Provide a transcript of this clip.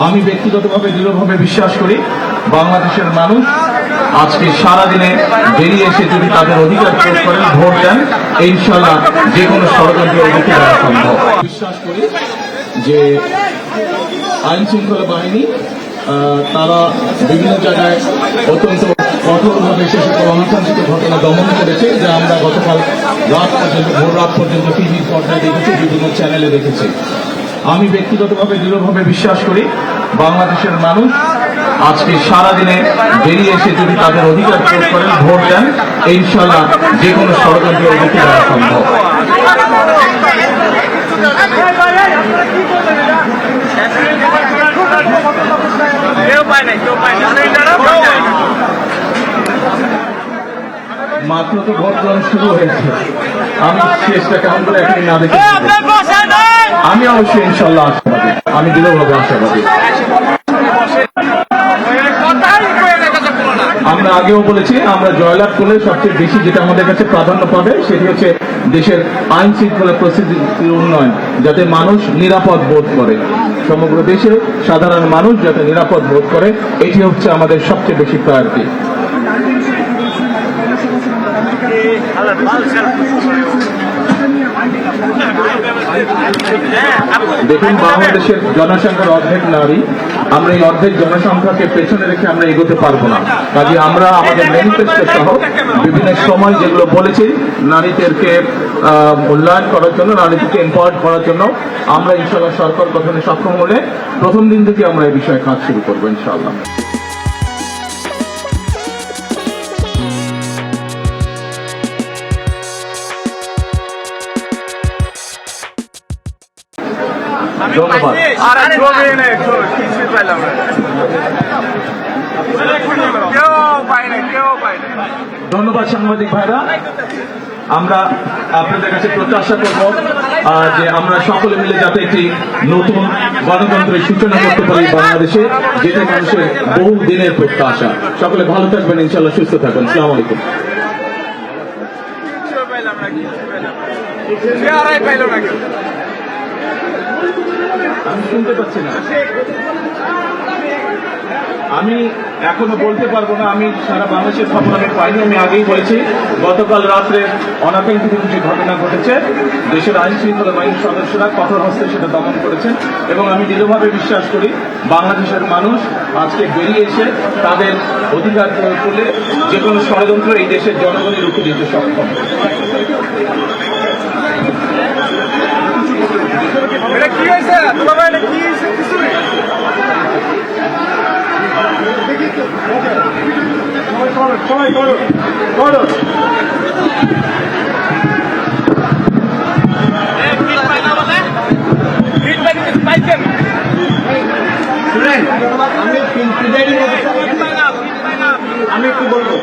আমি ব্যক্তিগতভাবে দৃঢ়ভাবে বিশ্বাস করি বাংলাদেশের মানুষ আজকে সারাদিনে বেরিয়ে এসে যদি তাদের অধিকার প্রয়োগ করেন, ভোট দেন, ইনশাল্লাহ যে কোনো ষড়যন্ত্রের মুখে দেওয়া সম্ভব। বিশ্বাস করি যে আইন শৃঙ্খলা বাহিনী তারা বিভিন্ন জায়গায় অত্যন্ত কঠোরভাবে সে সকল অনাকাঙ্ক্ষিত ঘটনা দমন করেছে, যা আমরা গতকাল রাত পর্যন্ত ভোর রাত পর্যন্ত টিভির পর্দায় দেখেছি, বিভিন্ন চ্যানেলে দেখেছি। আমি ব্যক্তিগতভাবে দৃঢ়ভাবে বিশ্বাস করি বাংলাদেশের মানুষ আজকে সারাদিনে বেরিয়ে এসে যদি তাদের অধিকার প্রয়োগ করেন, ভোট দেন, ইনশাল্লাহ যে কোনো ষড়যন্ত্রের মুখে দেওয়া সম্ভব। মাত্র তো ভোট গ্রহণ শুরু হয়েছে, আমি শেষটা কেমন করে এখনই না দেখে আমি অবশ্যই ইনশাল্লাহ আশাবাদী, আমি দৃঢ়ভাবে আশাবাদী। আমরা আগেও বলেছি, আমরা জয়লাভ করলে সবচেয়ে বেশি যেটা আমাদের কাছে প্রাধান্য পাবে সেটি হচ্ছে দেশের আইন শৃঙ্খলা পরিস্থিতির উন্নয়ন, যাতে মানুষ নিরাপদ বোধ করে, সমগ্র দেশে সাধারণ মানুষ যাতে নিরাপদ বোধ করে, এটি হচ্ছে আমাদের সবচেয়ে বেশি প্রায়োরিটি। দেখুন, বাংলাদেশের জনসংখ্যার অর্ধেক নারী, আমরা এই অর্ধেক জনসংখ্যাকে পেছনে রেখে আমরা এগোতে পারবো না। কাজে আমরা আমাদের ম্যানিফেস্টো সহ বিভিন্ন সময় যেগুলো বলেছি, নারীদেরকে মূল্যায়ন করার জন্য, নারীদেরকে এম্পাওয়ার্ড করার জন্য আমরা ইনশাআল্লাহ সরকার গঠনে সক্ষম হলে প্রথম দিন থেকে আমরা এই বিষয়ে কাজ শুরু করবো ইনশাআল্লাহ। ধন্যবাদ সাংবাদিক ভাইরা। আমরা আপনাদের কাছে প্রত্যাশা করব যে আমরা সকলে মিলে যাতে একটি নতুন গণতন্ত্রের সূচনা করতে পারি বাংলাদেশে, যেটা মানুষের বহু দিনের প্রত্যাশা। সকলে ভালো থাকবেন, ইনশাল্লাহ সুস্থ থাকবেন। আসসালামু আলাইকুম। আমি শুনতে পাচ্ছি না, আমি এখনো বলতে পারবো না। আমি সারা বাংলাদেশের খবর আমি পাইনি। আমি আগেই বলেছি, গতকাল রাত্রে অনাকাঙ্ক্ষিত কিছু ঘটনা ঘটেছে, দেশের আইন শৃঙ্খলা বাহিনীর সদস্যরা কঠোর হস্তে সেটা দমন করেছেন, এবং আমি দৃঢ়ভাবে বিশ্বাস করি বাংলাদেশের মানুষ আজকে বেরিয়ে এসে তাদের অধিকার প্রয়োগ করলে যে কোনো ষড়যন্ত্র এই দেশের জনগণের রুখে দিতে সক্ষম। সবাই করো আমি একটু বলবো।